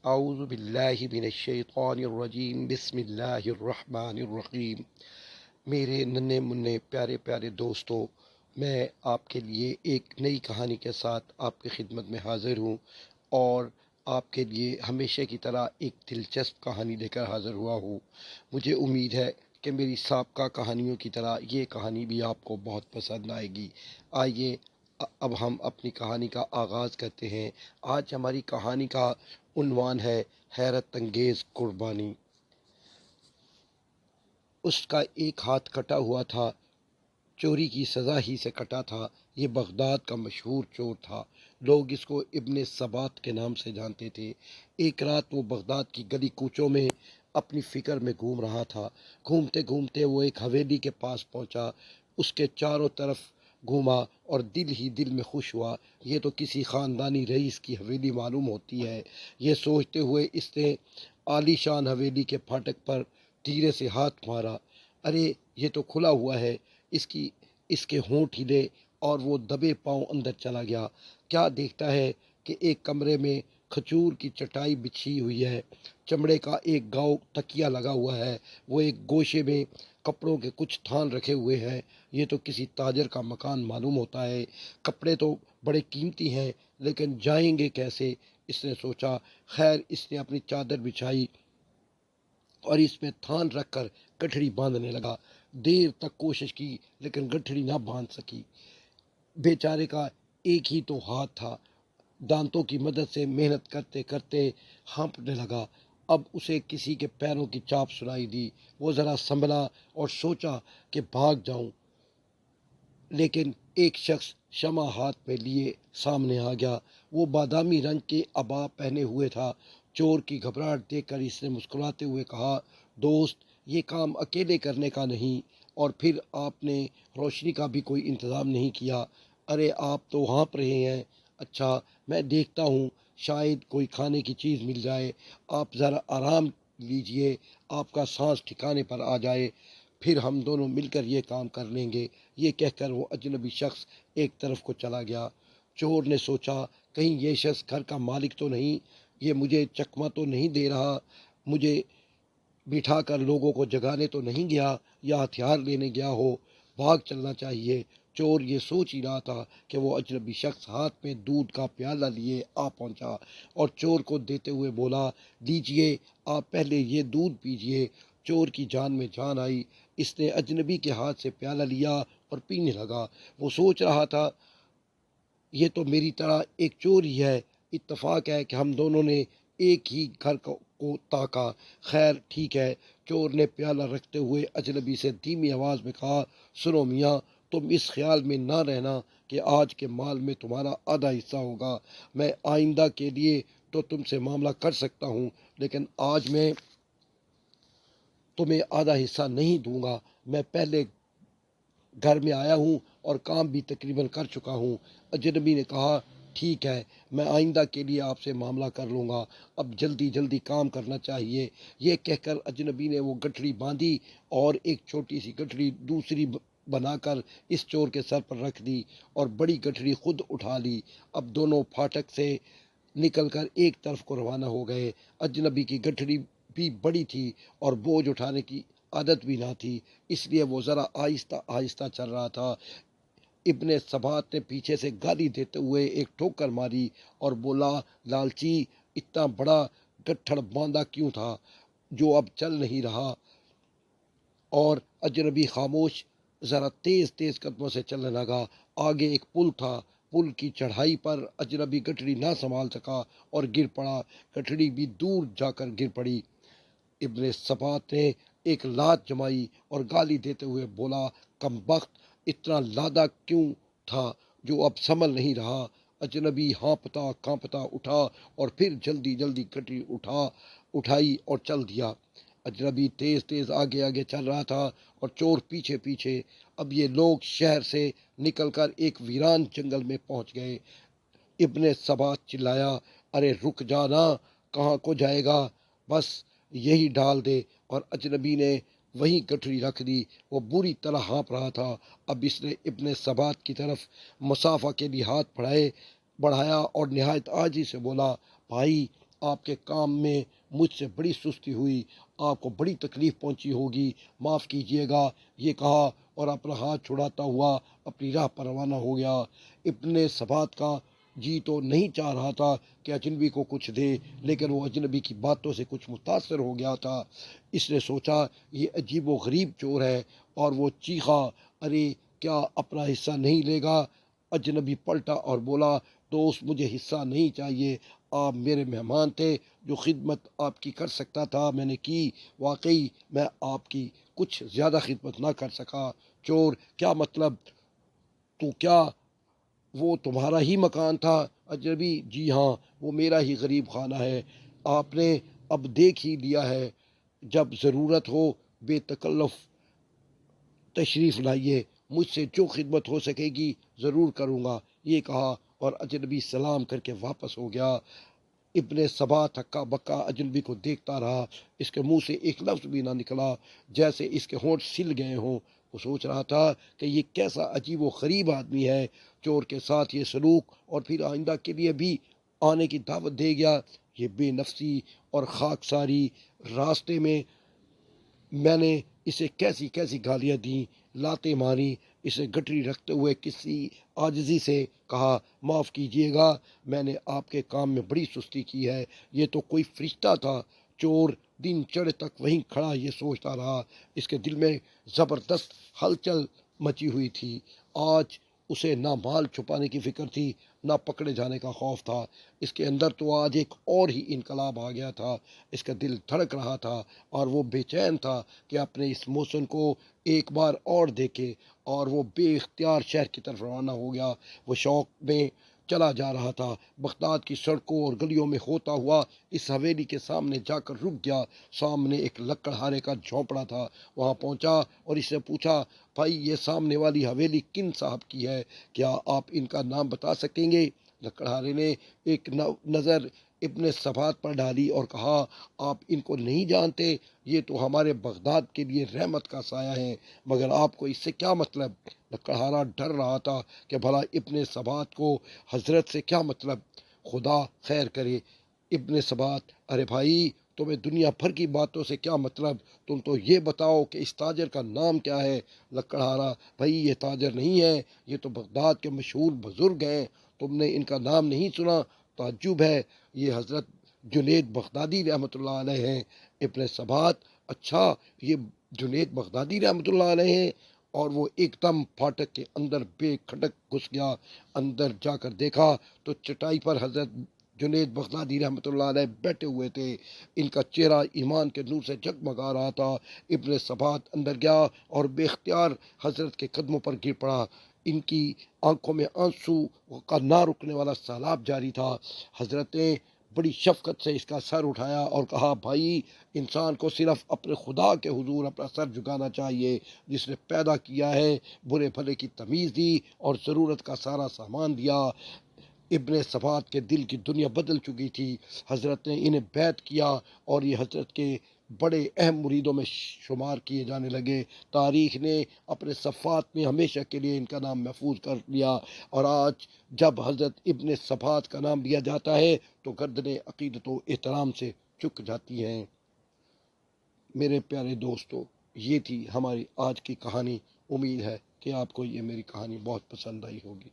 اعوذ باللہ من الشیطان الرجیم بسم اللہ الرحمن الرحیم۔ میرے ننھے منھے پیارے پیارے دوستو، میں آپ کے لیے ایک نئی کہانی کے ساتھ آپ کی خدمت میں حاضر ہوں، اور آپ کے لیے ہمیشہ کی طرح ایک دلچسپ کہانی لے کر حاضر ہوا ہوں۔ مجھے امید ہے کہ میری سابقہ کہانیوں کی طرح یہ کہانی بھی آپ کو بہت پسند آئے گی۔ آئیے اب ہم اپنی کہانی کا آغاز کرتے ہیں۔ آج ہماری کہانی کا عنوان ہے حیرت انگیز قربانی۔ اس کا ایک ہاتھ کٹا ہوا تھا، چوری کی سزا ہی سے کٹا تھا۔ یہ بغداد کا مشہور چور تھا، لوگ اس کو ابن سبات کے نام سے جانتے تھے۔ ایک رات وہ بغداد کی گلی کوچوں میں اپنی فکر میں گھوم رہا تھا۔ گھومتے گھومتے وہ ایک حویلی کے پاس پہنچا، اس کے چاروں طرف گھوما اور دل ہی دل میں خوش ہوا۔ یہ تو کسی خاندانی رئیس کی حویلی معلوم ہوتی ہے۔ یہ سوچتے ہوئے اس نے عالی شان حویلی کے پھاٹک پر دھیرے سے ہاتھ مارا۔ ارے یہ تو کھلا ہوا ہے! اس کے ہونٹ ہلے اور وہ دبے پاؤں اندر چلا گیا۔ کیا دیکھتا ہے کہ ایک کمرے میں کھجور کی چٹائی بچھی ہوئی ہے، چمڑے کا ایک گاؤ تکیہ لگا ہوا ہے، وہ ایک گوشے میں کپڑوں کے کچھ تھان رکھے ہوئے ہیں۔ یہ تو کسی تاجر کا مکان معلوم ہوتا ہے۔ کپڑے تو بڑے قیمتی ہیں، لیکن جائیں گے کیسے؟ اس نے سوچا۔ خیر، اس نے اپنی چادر بچھائی اور اس میں تھان رکھ کر گٹھڑی باندھنے لگا۔ دیر تک کوشش کی لیکن گٹھڑی نہ باندھ سکی۔ بیچارے کا ایک ہی تو ہاتھ تھا، دانتوں کی مدد سے محنت کرتے کرتے ہانپنے لگا۔ اب اسے کسی کے پیروں کی چاپ سنائی دی۔ وہ ذرا سنبھلا اور سوچا کہ بھاگ جاؤں، لیکن ایک شخص شمع ہاتھ میں لیے سامنے آ گیا۔ وہ بادامی رنگ کے عبا پہنے ہوئے تھا۔ چور کی گھبراہٹ دیکھ کر اس نے مسکراتے ہوئے کہا، دوست، یہ کام اکیلے کرنے کا نہیں، اور پھر آپ نے روشنی کا بھی کوئی انتظام نہیں کیا۔ ارے آپ تو ہانپ رہے ہیں۔ اچھا، میں دیکھتا ہوں، شاید کوئی کھانے کی چیز مل جائے۔ آپ ذرا آرام لیجئے، آپ کا سانس ٹھکانے پر آ جائے، پھر ہم دونوں مل کر یہ کام کر لیں گے۔ یہ کہہ کر وہ اجنبی شخص ایک طرف کو چلا گیا۔ چور نے سوچا، کہیں یہ شخص گھر کا مالک تو نہیں، یہ مجھے چکمہ تو نہیں دے رہا، مجھے بٹھا کر لوگوں کو جگانے تو نہیں گیا، یا ہتھیار لینے گیا ہو۔ بھاگ چلنا چاہیے۔ چور یہ سوچ ہی رہا تھا کہ وہ اجنبی شخص ہاتھ میں دودھ کا پیالہ لیے آ پہنچا اور چور کو دیتے ہوئے بولا، لیجئے، آپ پہلے یہ دودھ پیجئے۔ چور کی جان میں جان آئی۔ اس نے اجنبی کے ہاتھ سے پیالہ لیا اور پینے لگا۔ وہ سوچ رہا تھا، یہ تو میری طرح ایک چور ہی ہے، اتفاق ہے کہ ہم دونوں نے ایک ہی گھر کو تاکا۔ خیر ٹھیک ہے۔ چور نے پیالہ رکھتے ہوئے اجنبی سے دھیمی آواز میں کہا، سنو میاں، تم اس خیال میں نہ رہنا کہ آج کے مال میں تمہارا آدھا حصہ ہوگا۔ میں آئندہ کے لیے تو تم سے معاملہ کر سکتا ہوں، لیکن آج میں تمہیں آدھا حصہ نہیں دوں گا۔ میں پہلے گھر میں آیا ہوں اور کام بھی تقریباً کر چکا ہوں۔ اجنبی نے کہا، ٹھیک ہے، میں آئندہ کے لیے آپ سے معاملہ کر لوں گا، اب جلدی جلدی کام کرنا چاہیے۔ یہ کہہ کر اجنبی نے وہ گٹھڑی باندھی اور ایک چھوٹی سی گٹھڑی دوسری بنا کر اس چور کے سر پر رکھ دی اور بڑی گٹھڑی خود اٹھا لی۔ اب دونوں پھاٹک سے نکل کر ایک طرف کو روانہ ہو گئے۔ اجنبی کی گٹھڑی بھی بڑی تھی اور بوجھ اٹھانے کی عادت بھی نہ تھی، اس لیے وہ ذرا آہستہ آہستہ چل رہا تھا۔ ابن سبات نے پیچھے سے گالی دیتے ہوئے ایک ٹھوکر ماری اور بولا، لالچی، اتنا بڑا گٹھڑ باندھا کیوں تھا جو اب چل نہیں رہا؟ اور اجنبی خاموش، ذرا تیز تیز قدموں سے چلنے لگا۔ آگے ایک پل تھا، پل کی چڑھائی پر اجنبی گٹھڑی نہ سنبھال سکا اور گر پڑا۔ گٹھڑی بھی دور جا کر گر پڑی۔ ابن سبات نے ایک لات جمائی اور گالی دیتے ہوئے بولا، کمبخت، اتنا لادہ کیوں تھا جو اب سنبھل نہیں رہا؟ اجنبی ہانپتا کانپتا اٹھا اور پھر جلدی جلدی گٹھڑی اٹھائی اور چل دیا۔ اجنبی تیز تیز آگے آگے چل رہا تھا اور چور پیچھے پیچھے۔ اب یہ لوگ شہر سے نکل کر ایک ویران جنگل میں پہنچ گئے۔ ابن سبات چلایا، ارے رک جانا، کہاں کو جائے گا، بس یہی ڈال دے۔ اور اجنبی نے وہیں گٹھڑی رکھ دی۔ وہ بری طرح ہانپ رہا تھا۔ اب اس نے ابن سبات کی طرف مسافہ کے لیے ہاتھ بڑھایا اور نہایت عاجزی سے بولا، بھائی، آپ کے کام میں مجھ سے بڑی سستی ہوئی، آپ کو بڑی تکلیف پہنچی ہوگی، معاف کیجیے گا، یہ کہا اور اپنا ہاتھ چھڑاتا ہوا اپنی راہ پر روانہ ہو گیا۔ ابن ثبات کا جی تو نہیں چاہ رہا تھا کہ اجنبی کو کچھ دے، لیکن وہ اجنبی کی باتوں سے کچھ متاثر ہو گیا تھا۔ اس نے سوچا یہ عجیب و غریب چور ہے، اور وہ چیخا، ارے کیا اپنا حصہ نہیں لے گا؟ اجنبی پلٹا اور بولا، دوست مجھے حصہ نہیں چاہیے، آپ میرے مہمان تھے، جو خدمت آپ کی کر سکتا تھا میں نے کی، واقعی میں آپ کی کچھ زیادہ خدمت نہ کر سکا۔ چور، کیا مطلب؟ تو کیا وہ تمہارا ہی مکان تھا؟ اجنبی، جی ہاں، وہ میرا ہی غریب خانہ ہے، آپ نے اب دیکھ ہی لیا ہے، جب ضرورت ہو بے تکلف تشریف لائیے، مجھ سے جو خدمت ہو سکے گی ضرور کروں گا، یہ کہا اور اجنبی سلام کر کے واپس ہو گیا۔ ابن سبا تھکا بکا اجنبی کو دیکھتا رہا، اس کے منہ سے ایک لفظ بھی نہ نکلا، جیسے اس کے ہونٹ سل گئے ہوں۔ وہ سوچ رہا تھا کہ یہ کیسا عجیب و غریب آدمی ہے، چور کے ساتھ یہ سلوک، اور پھر آئندہ کے لیے بھی آنے کی دعوت دے گیا۔ یہ بے نفسی اور خاک ساری، راستے میں میں نے اسے کیسی کیسی گالیاں دیں، لاتیں ماری، اسے گٹری رکھتے ہوئے کسی عاجزی سے کہا، معاف کیجیے گا، میں نے آپ کے کام میں بڑی سستی کی ہے، یہ تو کوئی فرشتہ تھا۔ چور دن چڑھے تک وہیں کھڑا یہ سوچتا رہا، اس کے دل میں زبردست ہلچل مچی ہوئی تھی۔ آج اسے نہ مال چھپانے کی فکر تھی، نہ پکڑے جانے کا خوف تھا، اس کے اندر تو آج ایک اور ہی انقلاب آ گیا تھا۔ اس کا دل دھڑک رہا تھا اور وہ بے چین تھا کہ اپنے اس موسم کو ایک بار اور دیکھے، اور وہ بے اختیار شہر کی طرف روانہ ہو گیا۔ وہ شوق میں چلا جا رہا تھا، بغداد کی سڑکوں اور گلیوں میں ہوتا ہوا اس حویلی کے سامنے جا کر رک گیا۔ سامنے ایک لکڑہارے کا جھونپڑا تھا، وہاں پہنچا اور اس سے پوچھا، بھائی یہ سامنے والی حویلی کن صاحب کی ہے؟ کیا آپ ان کا نام بتا سکیں گے؟ لکڑہارے نے ایک نظر ابن ثبات پر ڈالی اور کہا، آپ ان کو نہیں جانتے، یہ تو ہمارے بغداد کے لیے رحمت کا سایہ ہے، مگر آپ کو اس سے کیا مطلب؟ لکڑہارا ڈر رہا تھا کہ بھلا ابن ثبات کو حضرت سے کیا مطلب، خدا خیر کرے۔ ابن ثبات، ارے بھائی تمہیں دنیا بھر کی باتوں سے کیا مطلب، تم تو یہ بتاؤ کہ اس تاجر کا نام کیا ہے؟ لکڑہارا، بھائی یہ تاجر نہیں ہے، یہ تو بغداد کے مشہور بزرگ ہیں، تم نے ان کا نام نہیں سنا؟ تعجب ہے، یہ حضرت جنید بغدادی رحمۃ اللہ علیہ ہیں۔ ابن ثبات، اچھا یہ جنید بغدادی رحمۃ اللہ علیہ ہیں؟ اور وہ ایک دم پھاٹک کے اندر بے کھٹک گھس گیا۔ اندر جا کر دیکھا تو چٹائی پر حضرت جنید بغدادی رحمۃ اللہ علیہ بیٹھے ہوئے تھے، ان کا چہرہ ایمان کے نور سے جگمگا رہا تھا۔ ابن ثبات اندر گیا اور بے اختیار حضرت کے قدموں پر گر پڑا، ان کی آنکھوں میں آنسو کا نہ رکنے والا سیلاب جاری تھا۔ حضرت نے بڑی شفقت سے اس کا سر اٹھایا اور کہا، بھائی انسان کو صرف اپنے خدا کے حضور اپنا سر جھکانا چاہیے، جس نے پیدا کیا ہے، برے بھلے کی تمیز دی اور ضرورت کا سارا سامان دیا۔ ابن ثبات کے دل کی دنیا بدل چکی تھی۔ حضرت نے انہیں بیعت کیا اور یہ حضرت کے بڑے اہم مریدوں میں شمار کیے جانے لگے۔ تاریخ نے اپنے صفحات میں ہمیشہ کے لیے ان کا نام محفوظ کر لیا، اور آج جب حضرت ابن ثبات کا نام لیا جاتا ہے تو گردنیں عقیدت و احترام سے جھک جاتی ہیں۔ میرے پیارے دوستو، یہ تھی ہماری آج کی کہانی۔ امید ہے کہ آپ کو یہ میری کہانی بہت پسند آئی ہوگی۔